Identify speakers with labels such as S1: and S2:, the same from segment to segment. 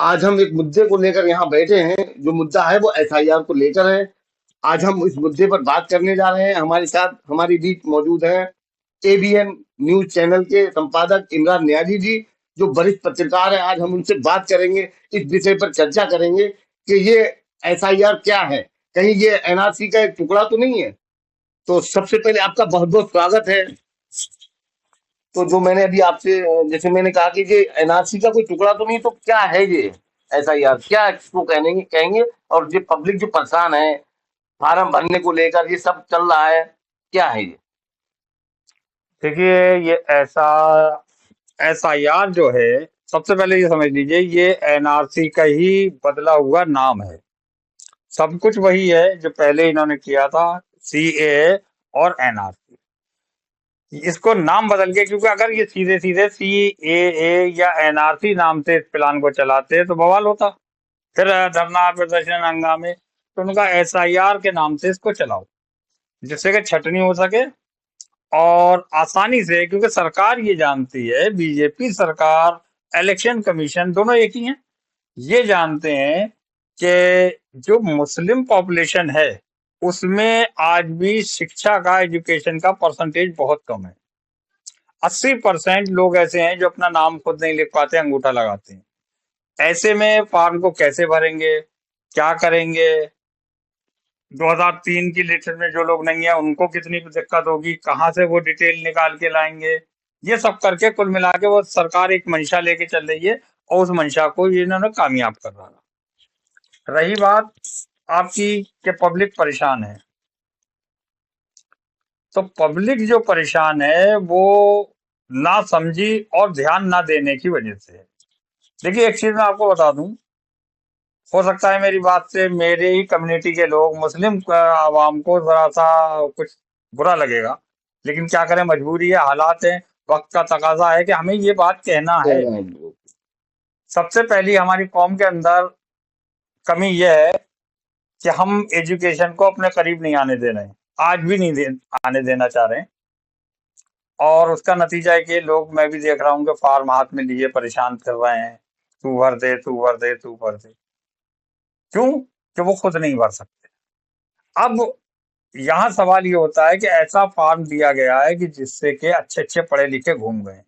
S1: आज हम एक मुद्दे को लेकर यहाँ बैठे हैं। जो मुद्दा है वो एसआईआर को लेकर है। आज हम इस मुद्दे पर बात करने जा रहे हैं। हमारे साथ हमारी बीच मौजूद हैं एबीएन न्यूज चैनल के संपादक इमरान न्याजी जी, जो वरिष्ठ पत्रकार है। आज हम उनसे बात करेंगे, इस विषय पर चर्चा करेंगे कि ये एसआईआर क्या है, कहीं ये एनआरसी का एक टुकड़ा तो नहीं है। तो सबसे पहले आपका बहुत बहुत स्वागत है। तो जो मैंने अभी आपसे जैसे मैंने कहा कि ये एनआरसी का कोई टुकड़ा तो नहीं, तो क्या है ये एसआईआर, क्या इसको कहेंगे कहेंगे और ये पब्लिक जो परेशान है फार्म भरने को लेकर, ये सब चल रहा है, क्या है ये?
S2: देखिए, ये एसआईआर जो है, सबसे पहले ये समझ लीजिए, ये एनआरसी का ही बदला हुआ नाम है। सब कुछ वही है जो पहले इन्होंने किया था, सीएए और एनआरसी। इसको नाम बदल के, क्योंकि अगर ये सीधे सीधे सीएए या एनआरसी नाम से इस प्लान को चलाते तो बवाल होता, फिर धरना प्रदर्शन हंगामे। तो उनका एसआईआर के नाम से इसको चलाओ, जिससे कि छटनी हो सके और आसानी से, क्योंकि सरकार ये जानती है, बीजेपी सरकार, इलेक्शन कमीशन दोनों एक ही हैं। ये जानते हैं कि जो मुस्लिम पॉपुलेशन है उसमें आज भी शिक्षा का, एजुकेशन का परसेंटेज बहुत कम है। 80% लोग ऐसे हैं जो अपना नाम खुद नहीं लिख पाते, अंगूठा लगाते हैं। ऐसे में फॉर्म को कैसे भरेंगे, क्या करेंगे? 2003 की लिस्ट में जो लोग नहीं है उनको कितनी दिक्कत होगी, कहाँ से वो डिटेल निकाल के लाएंगे? ये सब करके कुल मिला के वो सरकार एक मंशा लेके चल रही है और उस मंशा को ये इन्होंने कामयाब कर रहा है। रही बात आपकी कि पब्लिक परेशान है, तो पब्लिक जो परेशान है वो ना समझी और ध्यान ना देने की वजह से है। देखिए, एक चीज मैं आपको बता दूं, हो सकता है मेरी बात से मेरे ही कम्युनिटी के लोग, मुस्लिम आवाम को जरा सा कुछ बुरा लगेगा, लेकिन क्या करें, मजबूरी है, हालात है, वक्त का तकाजा है कि हमें ये बात कहना है। सबसे पहली हमारी कौम के अंदर कमी यह है कि हम एजुकेशन को अपने करीब नहीं आने दे रहे हैं, आज भी नहीं आने देना चाह रहे हैं। और उसका नतीजा है कि लोग, मैं भी देख रहा हूँ कि फार्म हाथ में लिए परेशान कर रहे हैं, तू भर दे, तू भर दे, तू भर दे। क्यों? कि वो खुद नहीं भर सकते। अब यहाँ सवाल ये होता है कि ऐसा फार्म दिया गया है कि जिससे कि अच्छे अच्छे पढ़े लिखे घूम गए।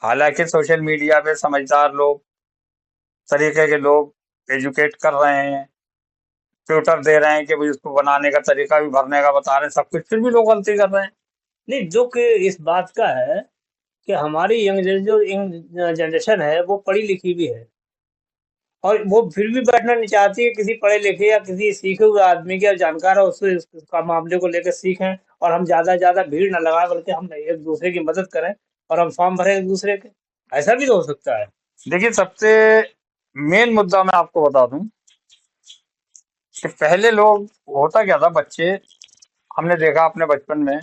S2: हालांकि सोशल मीडिया पे समझदार लोग, तरीके के लोग एजुकेट कर रहे हैं, ट्यूटर दे रहे हैं कि भाई उसको बनाने का तरीका भी, भरने का बता रहे हैं, सब कुछ, फिर भी लोग गलती कर रहे हैं।
S3: नहीं, दुख इस बात का है कि हमारी यंग जनरेशन है वो पढ़ी लिखी भी है और वो फिर भी बैठना नहीं चाहती है किसी पढ़े लिखे या किसी सीखे हुए आदमी के जानकार है उससे उसका मामले को लेकर सीखें और हम ज्यादा भीड़ न लगाए, बल्कि हम एक दूसरे की मदद करें और हम फॉर्म भरें एक दूसरे के। ऐसा भी तो हो सकता है।
S2: देखिए, सबसे मेन मुद्दा मैं आपको बता दूं कि पहले लोग, होता क्या था, बच्चे, हमने देखा अपने बचपन में,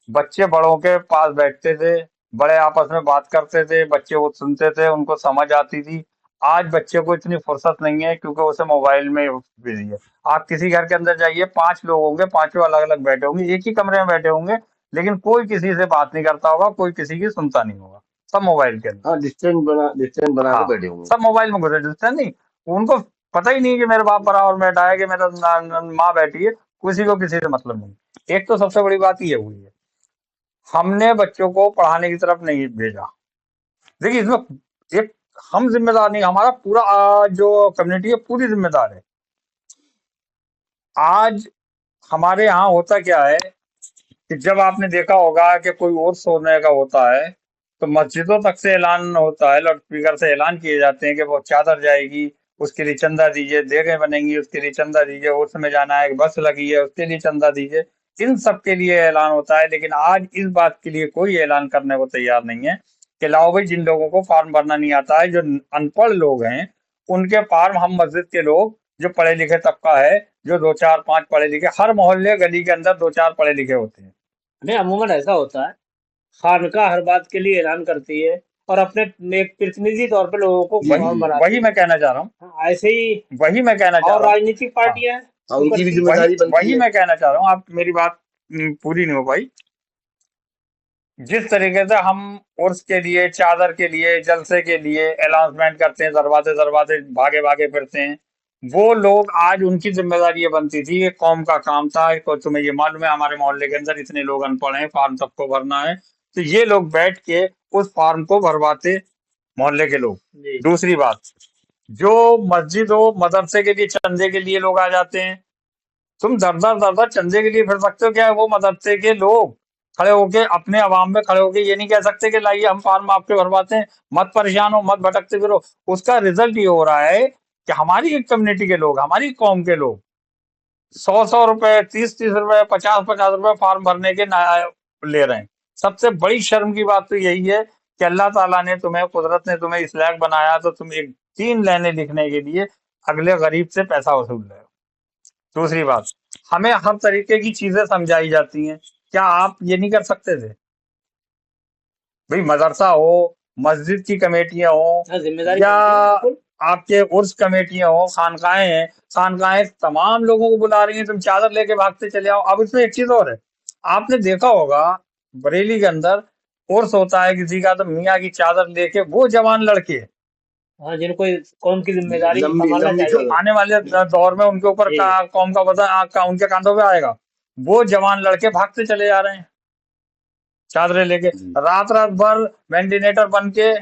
S2: बच्चे बड़ों के पास बैठते थे, बड़े आपस में बात करते थे, बच्चे वो सुनते थे, उनको समझ आती थी। आज बच्चे को इतनी फुर्सत नहीं है, क्योंकि उसे मोबाइल में बिजी है। आप किसी घर के अंदर जाइए, 5 लोग होंगे, पांचों अलग अलग बैठे होंगे, एक ही कमरे में बैठे होंगे, लेकिन कोई किसी से बात नहीं करता होगा, कोई किसी की सुनता नहीं होगा, सब मोबाइल के अंदर।
S1: हाँ, डिस्टेंस बना के बैठे होंगे।
S2: सब मोबाइल में घुसे, डिस्टेंस नहीं, उनको पता ही नहीं कि मेरे बाप बड़ा और बैठा है, कि मेरा माँ बैठी है, किसी को किसी से मतलब नहीं। एक तो सबसे बड़ी बात ये हुई है, हमने बच्चों को पढ़ाने की तरफ नहीं भेजा। देखिए, इसमें एक हम जिम्मेदार नहीं, हमारा पूरा जो कम्युनिटी है पूरी जिम्मेदार है। आज हमारे यहाँ होता क्या है कि जब आपने देखा होगा कि कोई और सोने का होता है, तो मस्जिदों तक से ऐलान होता है, लाउड स्पीकर से ऐलान किए जाते हैं कि वो चादर जाएगी, उसके लिए चंदा दीजिए, देगें बनेंगी, उसके लिए चंदा दीजिए, उर्स में जाना है, बस लगी है, उसके लिए चंदा दीजिए। इन सब के लिए ऐलान होता है, लेकिन आज इस बात के लिए कोई ऐलान करने को तैयार नहीं है कि लाओ भाई, जिन लोगों को फॉर्म भरना नहीं आता है, जो अनपढ़ लोग हैं, उनके फॉर्म हम मस्जिद के लोग, जो पढ़े लिखे तबका है, जो 2 4 5 पढ़े लिखे, हर मोहल्ले गली के अंदर 2 4 पढ़े लिखे होते हैं।
S3: नहीं, अमूमन ऐसा होता है, खानका हर बात के लिए ऐलान करती है और अपने एक प्रतिनिधि तौर पे लोगों को फॉर्म बनाती
S2: वही
S3: है।
S2: मैं कहना चाह रहा हूँ,
S3: हाँ, ऐसे ही
S2: वही मैं कहना चाह
S3: और
S2: रहा हूँ।
S3: राजनीतिक पार्टियां
S1: हाँ, उनकी भी
S3: करती हैं।
S1: जिम्मेदारी बनती
S2: वही
S1: है।
S2: मैं कहना चाह रहा हूँ, आप मेरी बात पूरी नहीं हो पाई। जिस तरीके से हम उर्स के लिए, चादर के लिए, जलसे के लिए अनाउंसमेंट करते हैं, दरवाजे दरवाजे भागे भागे फिरते हैं, वो लोग आज उनकी जिम्मेदारी ये बनती थी, ये कौम का काम था। तो तुम्हें ये मालूम है हमारे मोहल्ले के अंदर इतने लोग अनपढ़ हैं, फॉर्म सबको भरना है, तो ये लोग बैठ के उस फॉर्म को भरवाते, मोहल्ले के लोग।
S3: जी
S2: दूसरी बात, जो मस्जिद हो मदरसे के लिए चंदे के लिए लोग आ जाते हैं, तुम दर दर चंदे के लिए फिर सकते हो क्या? वो मदरसे के लोग खड़े होके अपने अवाम में खड़े होके ये नहीं कह सकते कि लाइए हम फॉर्म आपके भरवाते हैं, मत परेशान हो, मत भटकते फिरो। उसका रिजल्ट ये हो रहा है कि हमारी एक कम्युनिटी के लोग, हमारी कौम के लोग 100 रुपए, 30 रुपए, 50 रुपए फॉर्म भरने के ले रहे हैं। सबसे बड़ी शर्म की बात तो यही है कि अल्लाह ताला ने तुम्हें, कुदरत ने तुम्हें इस लायक बनाया, तो तुम एक 3 लाइनें लिखने के लिए अगले गरीब से पैसा वसूल रहे हो। दूसरी बात, हमें हर तरीके की चीजें समझाई जाती हैं, क्या आप ये नहीं कर सकते थे? भाई मदरसा हो, मस्जिद की कमेटियां हो,
S3: हाँ, जिम्मेदारी
S2: या
S3: बनती है, बिल्कुल।
S2: आपके उर्स कमेटियां हो, खानकाएं हैं, खानकाएं तमाम लोगों को बुला रही हैं, तुम चादर लेके भागते चले आओ। अब इसमें एक चीज और है, आपने देखा होगा बरेली के अंदर उर्स होता है किसी का, तो मियाँ की चादर लेके वो जवान लड़के
S3: हाँ, जिनको इस कौम की जिम्मेदारी
S1: लंबी
S3: संभालना
S1: लंबी
S3: चाहिए।
S1: चादर।
S2: आने वाले दौर में उनके ऊपर
S3: जी
S2: कौम का वजन उनके कांधों पे आएगा, वो जवान लड़के भागते चले जा रहे हैं चादरें लेके, रात रात भर वेंटिलेटर बन के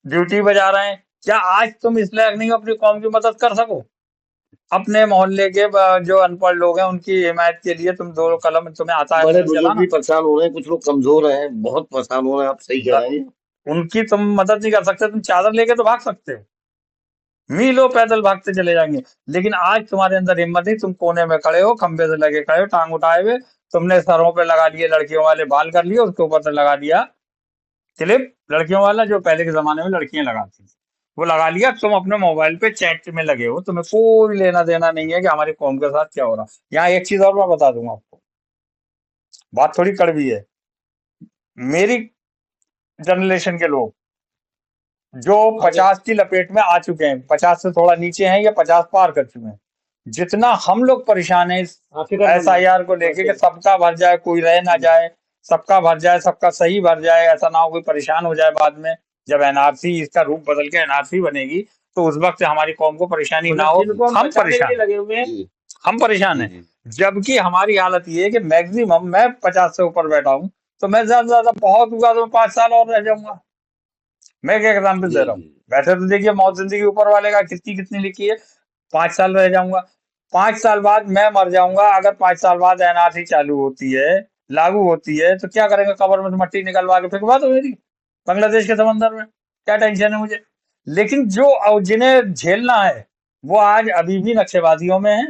S2: ड्यूटी बजा रहे हैं। क्या आज तुम इस लायक नहीं हो अपनी कौम की मदद कर सको? अपने मोहल्ले के जो अनपढ़ लोग हैं उनकी हिमायत के लिए तुम 2 कलम तुम्हें आता है
S1: बड़े
S2: तो
S1: बुजुर्ग
S2: चलाना।
S1: भी परेशान हो रहे हैं, कुछ लोग कमजोर हैं, बहुत परेशान हो रहे हैं, आप सही कह रहे हैं।
S2: उनकी तुम मदद नहीं कर सकते, तुम चादर लेके तो भाग सकते हो, मीलों पैदल भागते चले जाएंगे। लेकिन आज तुम्हारे अंदर हिम्मत नहीं, तुम कोने में खड़े हो, खंबे से लगे खड़े हो, टांग उठाए हुए, तुमने सरों पे लगा लिए लड़कियों वाले बाल कर लिए, उसके ऊपर से लगा दिया क्लिप लड़कियों वाला, जो पहले के जमाने में लड़कियां लगाती थी, वो लगा लिया। तुम अपने मोबाइल पे चैट में लगे हो, तुम्हें कोई लेना देना नहीं है कि हमारी कौम के साथ क्या हो रहा। यहाँ एक चीज और मैं बता दूंगा आपको, बात थोड़ी कड़वी है। मेरी जनरेशन के लोग जो 50 की लपेट में आ चुके हैं, 50 से थोड़ा नीचे हैं या 50 पार कर चुके हैं, जितना हम लोग परेशान हैं SIR को लेके कि सबका भर जाए, कोई रह ना जाए, सबका भर जाए, सबका सही भर जाए, ऐसा ना हो कोई परेशान हो जाए बाद में, जब NRC इसका रूप बदल के NRC बनेगी तो उस वक्त हमारी कौम को परेशानी ना हो। हम परेशान
S3: लगे हुए हैं।
S1: जी,
S2: हम परेशान हैं,
S1: जी,
S2: जबकि हमारी हालत ये है कि मैक्सिमम मैं 50 से ऊपर बैठा हूं, तो मैं ज्यादा से ज्यादा बहुत हुआ तो 5 साल और रह जाऊंगा। मैं क्या एग्जाम्पल दे रहा हूँ, वैसे तो देखिए मौत जिंदगी ऊपर वाले का कितनी कितनी लिखी है, 5 साल रह जाऊंगा, 5 साल बाद मैं मर जाऊंगा। अगर 5 साल बाद NRC चालू होती है, लागू होती है, तो क्या करेंगे? कब्र में से मट्टी निकलवा के फेंकवा दो मेरी बांग्लादेश के समंदर में, क्या टेंशन है मुझे? लेकिन जो जिन्हें झेलना है वो आज अभी भी नक्शेबाजियों में है,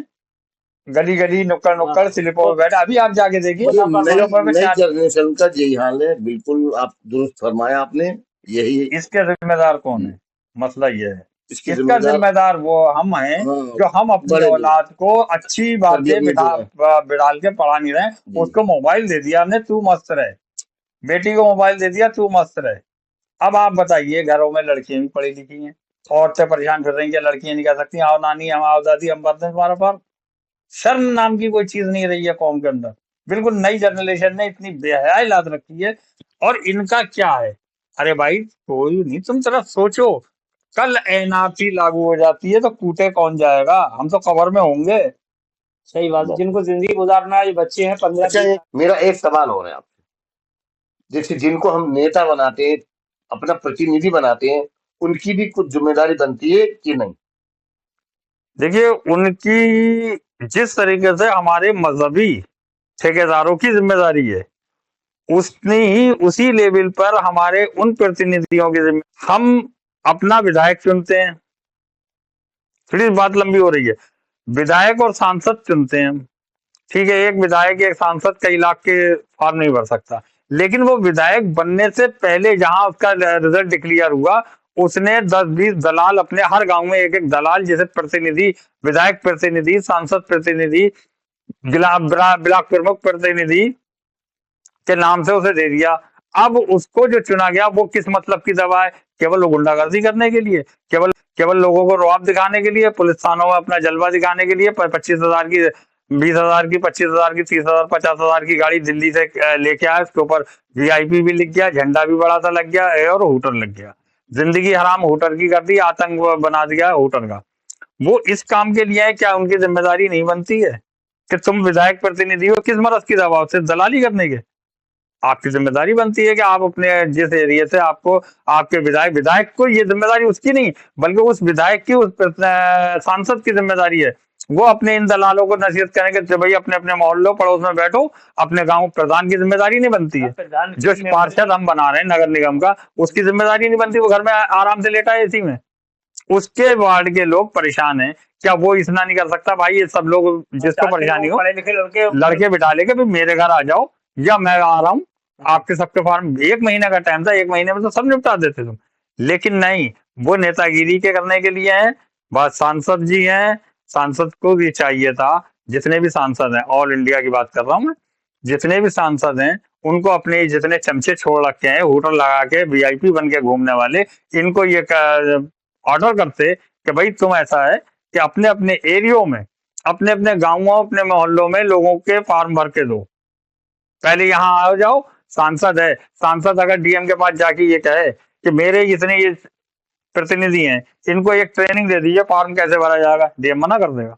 S2: गली गली नुक्कड़ नुक्कड़ स्लिपों में बैठा। अभी आप जाके देखिए
S1: नई
S2: स्लिपों में
S1: नई जनरेशन का यही हाल है, बिल्कुल आप दुरुस्त फरमाया आपने। यही
S2: इसके जिम्मेदार कौन है? मसला ये है,
S1: इसकी
S2: इसका जिम्मेदार वो हम हैं जो हम अपनी
S1: बड़े लोग।
S2: औलाद को अच्छी बातें बिठाल के पढ़ा नहीं रहे। उसको मोबाइल दे दिया हमने, तू मस्त रहे, बेटी को मोबाइल दे दिया, तू मस्त रहे। अब आप बताइए, घरों में लड़कियां भी पढ़ी लिखी हैं, औरतें परेशान फिर रही हैं, लड़कियां नहीं कह सकती आओ नानी, हम आओ दादी, हम भरते हैं तुम्हारा फॉर्म। शर्म नाम की कोई चीज नहीं रही है कौम के अंदर, बिल्कुल नई जनरेशन ने इतनी बेहयाई लाद रखी है। और इनका क्या है? अरे भाई कोई नहीं, तुम जरा सोचो, कल NRC लागू हो जाती है तो कूटे कौन जाएगा? हम तो कब्र में होंगे।
S3: सही बात है, जिनको जिंदगी गुजारना है, बच्चे हैं 15।
S1: अच्छा, मेरा एक सवाल हो रहा है आपसे, जैसे जिनको हम नेता बनाते हैं, अपना प्रतिनिधि बनाते हैं, उनकी भी कुछ जिम्मेदारी बनती है कि नहीं?
S2: देखिए, उनकी जिस तरीके से हमारे मजहबी ठेकेदारों की जिम्मेदारी है, उसी लेवल पर हमारे उन प्रतिनिधियों की जिम्मेदारी। हम अपना विधायक चुनते हैं, थोड़ी बात लंबी हो रही है, विधायक और सांसद चुनते हैं, ठीक है, एक विधायक एक सांसद कई लाख के फॉर्म नहीं भर सकता, लेकिन वो विधायक बनने से पहले जहां उसका रिजल्ट डिक्लेयर हुआ, उसने 10-20 दलाल, अपने हर गांव में एक दलाल, जैसे प्रतिनिधि, विधायक प्रतिनिधि, सांसद प्रतिनिधि, ब्लॉक प्रमुख प्रतिनिधि के नाम से उसे दे दिया। अब उसको जो चुना गया वो किस मतलब की दवा है? केवल गुंडागर्दी करने के लिए, केवल लोगों को रौब दिखाने के लिए, पुलिस थानों में अपना जलवा दिखाने के लिए, 25,000 की 20,000 की, 25,000 की, 30,000, 50,000 की गाड़ी दिल्ली से लेके आया, उसके ऊपर VIP भी लिख गया, झंडा भी बड़ा सा लग गया और हूटर लग गया। जिंदगी हराम हूटर की कर दी, आतंक बना दिया हूटर का। वो इस काम के लिए है, क्या उनकी जिम्मेदारी नहीं बनती है कि तुम विधायक प्रतिनिधि हो, किस मरज की दबाव से दलाली करने के? आपकी जिम्मेदारी बनती है कि आप अपने जिस एरिया से आपको आपके विधायक को, ये जिम्मेदारी उसकी नहीं बल्कि उस विधायक की, उस सांसद की जिम्मेदारी है। वो अपने इन दलालों को नसीहत करेंगे कि भाई अपने अपने मोहल्लों पड़ोस में बैठो, अपने गांव प्रधान की जिम्मेदारी नहीं बनती है।
S3: प्रधान
S2: जो पार्षद हम बना रहे हैं नगर निगम का, उसकी जिम्मेदारी नहीं बनती, वो घर में आराम से लेटा है एसी में। उसके वार्ड के लोग परेशान हैं, क्या वो इतना नहीं कर सकता? भाई ये सब लोग जिसको परेशानी हो,
S3: पढ़े लिखे
S2: लड़के बिठा लेके भाई मेरे घर आ जाओ या मैं आ रहा हूँ, आपके सबके फॉर्म, 1 महीने का टाइम था, 1 महीने में तो सब निपटा देते तुम। लेकिन नहीं, वो नेतागिरी के करने के लिए है। बस सांसद जी हैं, सांसद को भी चाहिए था, जितने भी सांसद हैं, ऑल इंडिया की बात कर रहा हूँ मैं, जितने भी सांसद हैं उनको अपने जितने चमचे छोड़ रखे हैं, होटल लगा के VIP बन के घूमने वाले, इनको ये ऑर्डर करते कि भाई तुम ऐसा है कि अपने अपने एरियो में, अपने अपने गांवों, अपने मोहल्लों में लोगों के फॉर्म भर के दो। पहले यहाँ आ जाओ, सांसद है, सांसद अगर DM के पास जाके ये कहे कि मेरे इतने ये प्रतिनिधि हैं, इनको एक ट्रेनिंग दे दीजिए फॉर्म कैसे भरा जाएगा, DM मना कर देगा।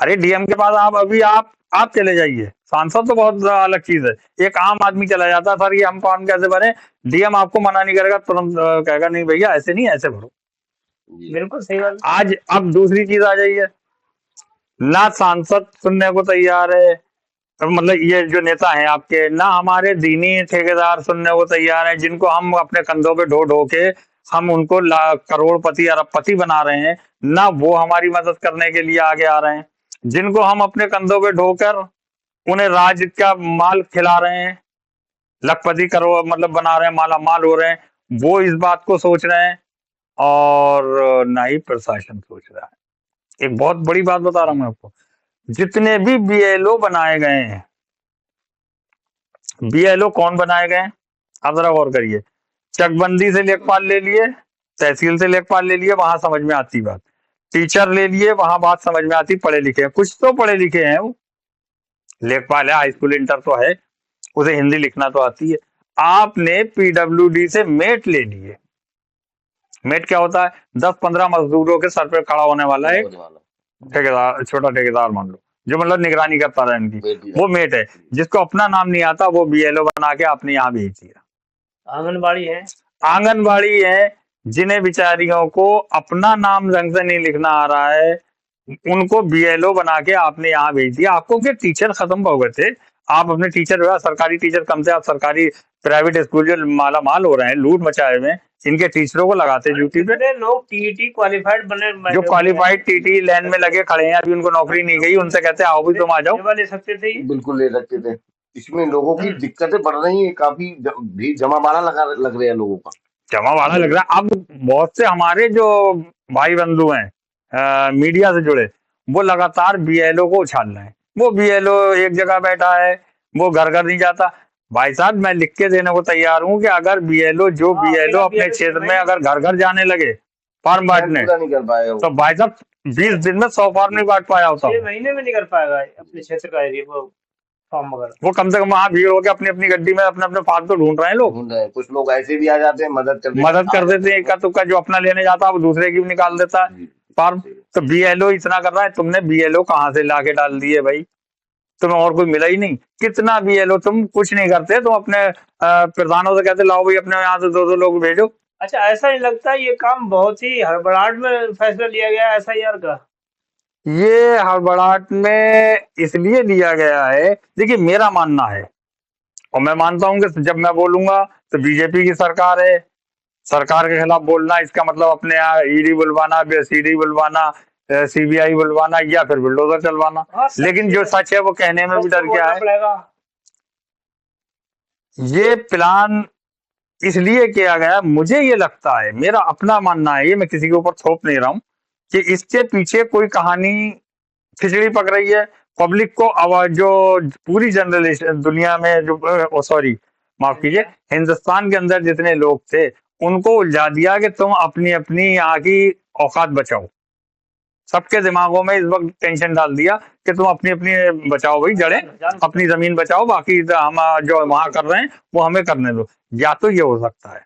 S2: अरे DM के पास आप चले जाइए, सांसद तो बहुत अलग चीज है। एक आम आदमी चला जाता है, सर ये हम फॉर्म कैसे भरें, DM आपको मना नहीं करेगा, तुरंत कहेगा नहीं भैया ऐसे नहीं, ऐसे भरो।
S3: बिल्कुल सही बात।
S2: आज अब दूसरी चीज आ जाइए, ना सांसद सुनने को तैयार है, मतलब ये जो नेता हैं आपके, ना हमारे दीनी ठेकेदार सुनने को तैयार हैं, जिनको हम अपने कंधों पे ढो ढो के हम उनको करोड़पति अरबपति बना रहे हैं, ना वो हमारी मदद करने के लिए आगे आ रहे हैं। जिनको हम अपने कंधों पे ढोकर उन्हें राज का माल खिला रहे हैं, लखपति करोड़ मतलब बना रहे हैं, माला माल हो रहे हैं, वो इस बात को सोच रहे हैं, और ना ही प्रशासन सोच रहा है। एक बहुत बड़ी बात बता रहा हूं मैं आपको, जितने भी BLO बनाए गए हैं, BLO कौन बनाए गए हैं आप जरा गौर करिए। चकबंदी से लेखपाल ले लिए, तहसील से लेखपाल ले लिए, वहां समझ में आती बात। टीचर ले लिए, वहां बात समझ में आती, पढ़े लिखे हैं, कुछ तो पढ़े लिखे हैं वो। लेखपाल है, हाई स्कूल इंटर तो है, उसे हिंदी लिखना तो आती है। आपने PWD से मेट ले लिए। मेट क्या होता है? 10-15 मजदूरों के सर पे खड़ा होने वाला है ठेकेदार, छोटा ठेकेदार मान लो, जो मतलब निगरानी करता रहे इनकी, वो मेट है। जिसको अपना नाम नहीं आता वो BLO बना के आपने यहाँ भेज दिया।
S3: आंगनबाड़ी है,
S2: आंगनबाड़ी है, जिन्हें बेचारियों को अपना नाम ढंग से नहीं लिखना आ रहा है, उनको BLO बना के आपने यहाँ भेज दिया। आपको क्या टीचर खत्म हो गए थे? आप अपने टीचर, सरकारी टीचर कम से, आप सरकारी प्राइवेट स्कूल जो माला माल हो रहे हैं, लूट मचाए हुए, इनके टीचरों को लगाते ड्यूटी पे।
S3: लोग TET क्वालिफाइड बने,
S2: जो क्वालिफाइड TT लाइन में लगे खड़े हैं, अभी उनको नौकरी नहीं गई, उनसे कहते हैं आओ भी तुम आ जाओ।
S3: ले सकते थे,
S1: बिल्कुल ले सकते थे। इसमें लोगों की दिक्कतें बढ़ रही है, काफी भी जमावाड़ा लग रहा है लोगों का,
S2: जमावाड़ा लग रहा है। अब बहुत से हमारे जो भाई बंधु हैं मीडिया से जुड़े, वो लगातार BLO को उछाल रहे हैं। वो BLO एक जगह बैठा है, वो घर घर नहीं जाता। भाई साहब मैं लिख के देने को तैयार हूँ कि अगर BLO अपने क्षेत्र में अगर घर घर जाने लगे फॉर्म बांटने,
S1: नहीं कर पाएगा
S2: तो भाई साहब 20 दिन में 100 फॉर्म नहीं बांट पाया होता,
S3: 6 महीने में नहीं कर पाएगा अपने क्षेत्र का एरिया वो फॉर्म वगैरह।
S2: वो कम से कम वहां भीड़ होकर अपनी अपनी गड्डी में अपने अपने फॉर्म तो ढूंढ रहे हैं लोग।
S1: कुछ लोग ऐसे भी आ जाते हैं, मदद कर देते हैं।
S2: इक्का तुक्का जो अपना लेने जाता है वो दूसरे की भी निकाल देता है फॉर्म। तो BLO इतना कर रहा है, तुमने BLO कहाँ से लाके डाल दिए भाई? तुम्हें और कोई मिला ही नहीं। कितना BLO, तुम कुछ नहीं करते, तुम अपने प्रधानों से कहते लाओ भाई अपने यहाँ से 2-2 लोग भेजो।
S3: अच्छा, ऐसा नहीं लगता ये काम बहुत ही हड़बड़ाहट में फैसला लिया गया है SIR का?
S2: ये हड़बड़ाहट में इसलिए लिया गया है, देखिए मेरा मानना है, और मैं मानता हूं कि जब मैं बोलूंगा तो BJP की सरकार है, सरकार के खिलाफ बोलना इसका मतलब अपने यहाँ ED बुलवाना, CD बुलवाना, CBI बुलवाना या फिर बुलडोजर चलवाना। लेकिन जो सच है वो कहने में भी डर क्या है। ये प्लान इसलिए किया गया, मुझे ये लगता है, मेरा अपना मानना है, ये मैं किसी के ऊपर थोप नहीं रहा हूं, कि इसके पीछे कोई कहानी खिचड़ी पक रही है। पब्लिक को आवाज, जो पूरी जनरल दुनिया में जो सॉरी माफ कीजिए, हिंदुस्तान के अंदर जितने लोग थे उनको उलझा दिया कि तुम अपनी अपनी यहाँ की औकात बचाओ। सबके दिमागों में इस वक्त टेंशन डाल दिया कि तुम अपनी अपनी बचाओ भाई जड़ें, अपनी जमीन बचाओ, बाकी हम जो वहां कर रहे हैं वो हमें करने दो। या तो ये हो सकता है,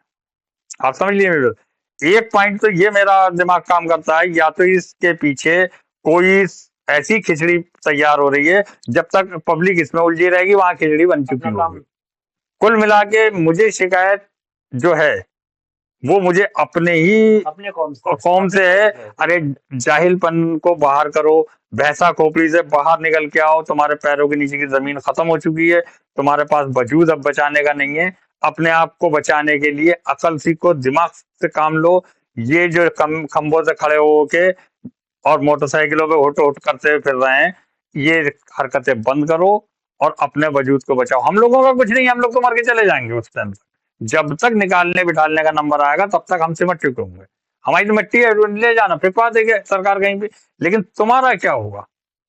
S2: आप समझ लिए मेरे बात? एक पॉइंट तो ये मेरा दिमाग काम करता है, या तो इसके पीछे कोई ऐसी खिचड़ी तैयार हो रही है, जब तक पब्लिक इसमें उलझी रहेगी वहां खिचड़ी बन चुकी होगी। कुल मिला के मुझे शिकायत जो है वो मुझे अपने कौम से है। अरे जाहिलपन को बाहर करो, भैंसा खोपड़ी से बाहर निकल के आओ, तुम्हारे पैरों के नीचे की जमीन खत्म हो चुकी है, तुम्हारे पास वजूद अब बचाने का नहीं है। अपने आप को बचाने के लिए अकल सीखो, दिमाग से काम लो। ये जो खंभों से खड़े हो के और मोटरसाइकिलों पे हुट हुट करते हुए फिर रहे हैं, ये हरकतें बंद करो और अपने वजूद को बचाओ। हम लोगों का कुछ नहीं, हम लोग तो मर के चले जाएंगे उस टाइम तक। जब तक निकालने बिठालने का नंबर आएगा तब तक हम सिमट चुके होंगे। हमारी तो मिट्टी है, ले जाना, फिकवा देगी सरकार कहीं भी। लेकिन तुम्हारा क्या होगा?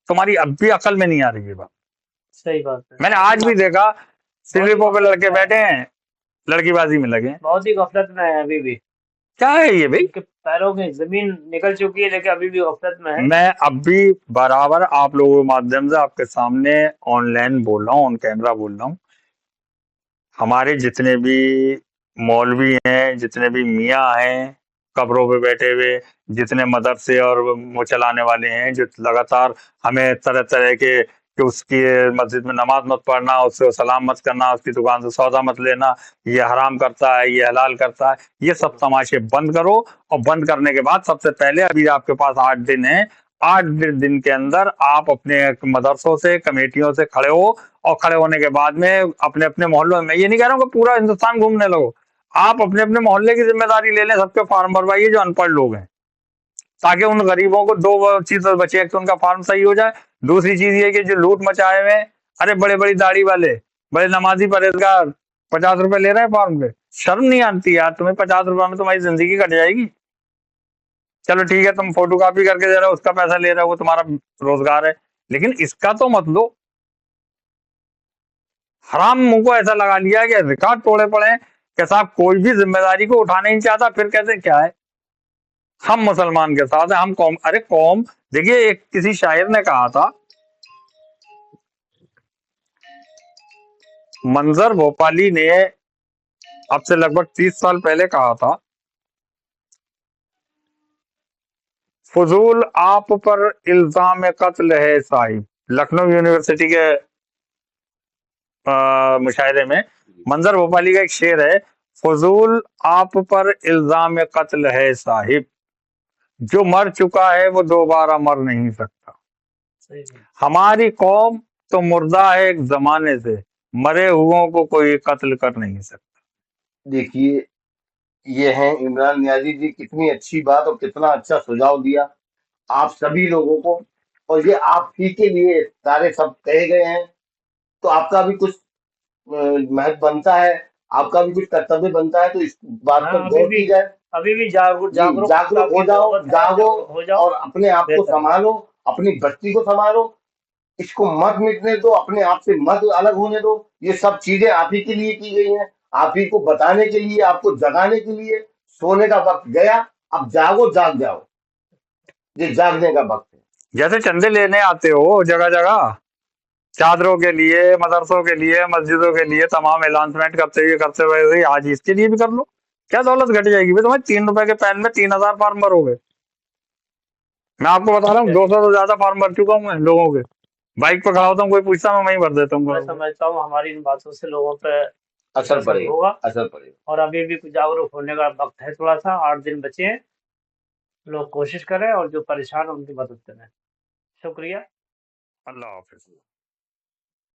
S2: तुम्हारी अब भी अकल में नहीं आ रही है बात।
S3: सही बात है।
S2: मैंने आज भी देखा स्लीपों पे लड़के बैठे हैं, लड़कीबाजी में लगे हैं।
S3: बहुत ही गफलत में है अभी भी।
S2: क्या है ये भाई?
S3: उनके पैरों की जमीन निकल चुकी है लेकिन अभी भी गफलत में है।
S2: मैं अब भी बराबर आप लोगों के माध्यम से आपके सामने ऑनलाइन बोल रहा हूँ, ऑन कैमरा बोल रहा हूँ। हमारे जितने भी मौलवी हैं, जितने भी मियाँ हैं कब्रों पे बैठे हुए, जितने मदरसे और वो चलाने वाले हैं, जो लगातार हमें तरह तरह के कि उसकी मस्जिद में नमाज मत पढ़ना, उससे सलाम मत करना, उसकी दुकान से सौदा मत लेना, ये हराम करता है, ये हलाल करता है, ये सब तमाशे बंद करो। और बंद करने के बाद सबसे पहले अभी आपके पास 8 दिन है, 8 दिन के अंदर आप अपने मदरसों से, कमेटियों से खड़े हो, और खड़े होने के बाद में अपने अपने मोहल्लों में, ये नहीं कह रहा हूँ कि पूरा हिंदुस्तान घूमने लगो, आप अपने अपने मोहल्ले की जिम्मेदारी ले लें, सबके फार्म भरवाइए जो अनपढ़ लोग हैं, ताकि उन गरीबों को 2 चीज बचे, एक तो उनका फार्म सही हो जाए, दूसरी चीज ये कि जो लूट मचाए हुए हैं, अरे बड़े बड़ी दाढ़ी वाले, बड़े नमाजी परहेजगार 50 रुपए ले रहे हैं फार्म पे। शर्म नहीं आती यार? तुम्हें 50 रुपए में तुम्हारी जिंदगी कट जाएगी। चलो ठीक है, तुम फोटो कॉपी करके दे रहे हो, उसका पैसा ले रहे हो, वो तुम्हारा रोजगार है, लेकिन इसका तो मत लो। हराम मुंह को ऐसा लगा लिया कि रिकॉर्ड तोड़े पड़े कि साहब कोई भी जिम्मेदारी को उठाना नहीं चाहता, फिर कहते क्या है हम मुसलमान के साथ है, हम कौम। अरे कौम, देखिए एक किसी शायर ने कहा था, मंजर भोपाली ने अब से लगभग 30 साल पहले कहा था, फजूल आप पर इल्जाम कत्ल है साहिब। लखनऊ यूनिवर्सिटी के मुशायरे में मंजर भोपाली का एक शेर है, फजूल आप पर इल्जाम कत्ल है साहिब, जो मर चुका है वो दोबारा मर नहीं सकता। हमारी कौम तो मुर्दा है एक जमाने से, मरे हुओं को कोई कत्ल कर नहीं सकता।
S1: देखिए, ये हैं इमरान नियाजी जी, कितनी अच्छी बात और कितना अच्छा सुझाव दिया आप सभी लोगों को, और ये आप ही के लिए सारे सब कहे गए हैं, तो आपका भी कुछ महत्व बनता है, आपका भी कुछ कर्तव्य बनता है, तो इस बात पर गौर की जाए।
S3: अभी भी जागरूक
S1: हो जाओ, जागो और अपने आप को संभालो, अपनी बस्ती को संभालो, इसको मत मिटने दो, अपने आप से मत अलग होने दो। ये सब चीजें आप ही के लिए की गई हैं, आप ही को बताने के लिए, आपको जगाने के लिए। सोने का वक्त गया, अब जागो, जाग जाओ, ये जागने का वक्त है।
S2: जैसे चंदे लेने आते हो जगह जगह, चादरों के लिए, मदरसों के लिए, मस्जिदों के लिए तमाम अनाउंसमेंट करते हुए आज इसके लिए भी कर लो। क्या दौलत घट जाएगी भाई? तुम्हें 3 रुपए के पैन में 3000 फार्म भर हो गए। मैं आपको बता रहा हूँ 200 से ज्यादा फार्म भर चुका हूँ मैं लोगों के। बाइक पर खड़ा होता हूँ, कोई पूछता मैं वहीं भर देता हूँ।
S3: मैं समझता हूँ हमारी इन बातों से लोगों पे
S1: असर पड़ेगा,
S3: होगा,
S1: असर पड़ेगा।
S3: और अभी भी कुछ जागरूक होने का वक्त है, थोड़ा सा 8 दिन बचे हैं, लोग कोशिश करें और जो परेशान उनकी मदद करें। शुक्रिया,
S2: अल्लाह हाफिज।